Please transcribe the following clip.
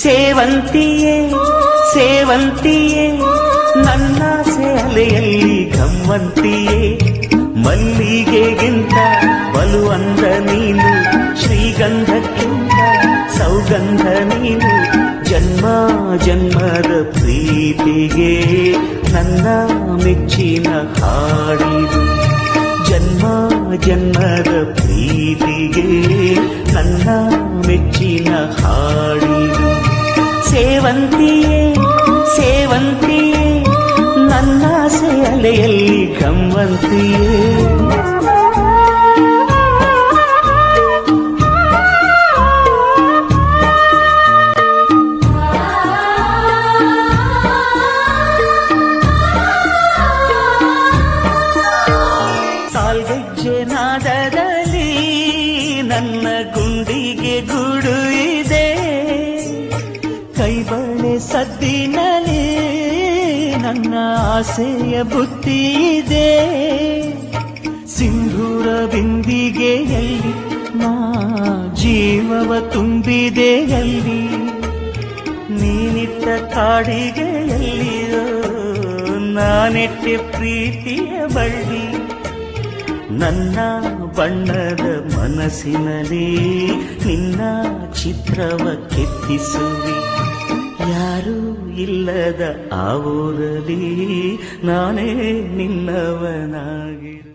ಸೇವಂತಿಯೇ ಸೇವಂತಿಯೇ ನನ್ನಾಸೆ ಅಲೆಯಲ್ಲಿ ಗಮ್ಮಂತಿಯೇ ಮಲ್ಲಿಗೆಗಿಂತ ಬಲು ಅಂದ ನೀನು ಶ್ರೀಗಂಧಕ್ಕಿಂತ ಸೌಗಂಧ ನೀನು ಜನ್ಮ ಜನ್ಮದ ಪ್ರೀತಿಗೆ ನನ್ನ ಮೆಚ್ಚಿನ ಹಾಡಿದು ಜನ್ಮ ಜನ್ಮದ ಪ್ರೀತಿಗೆ ನನ್ನ ಮೆಚ್ಚಿನ ಹಾಡಿದು ಸೇವಂತಿಯೇ ಸೇವಂತಿಯೇ ನನ್ನಾಸೆ ಅಲೆಯಲ್ಲಿ ಗಮ್ಮಂತಿಯೇ ಸಾಲ್ಗೆಜ್ಜೆ ನಾದದಲ್ಲಿ ನನ್ನ ಗುಂಡಿಗೆ ಗೂಡು ಇದೆ ಕೈಬಳೆ ಸದ್ದಿನಲ್ಲಿ ನನ್ನ ಆಸೆಯ ಬುತ್ತಿ ಇದೆ ಸಿಂಧೂರ ಬಿಂದಿಗೆಯಲ್ಲಿ ನಾ ಜೀವವ ತುಂಬಿದೆಯಲ್ಲಿ ನೀನಿಟ್ಟ ಕಾಡಿಗೆಯಲ್ಲಿಯೋ ನಾನಿಟ್ಟೆ ಪ್ರೀತಿಯ ಬಳ್ಳಿ ನನ್ನ ಬಣ್ಣದ ಮನಸ್ಸಿನಲ್ಲಿ ನಿನ್ನ ಚಿತ್ರವ ಕೆತ್ತಿಸುವಿ ಯಾರೂ ಇಲ್ಲದ ಆ ಊರಲ್ಲಿ ನಾನೇ ನಿನ್ನವನಾಗಿರು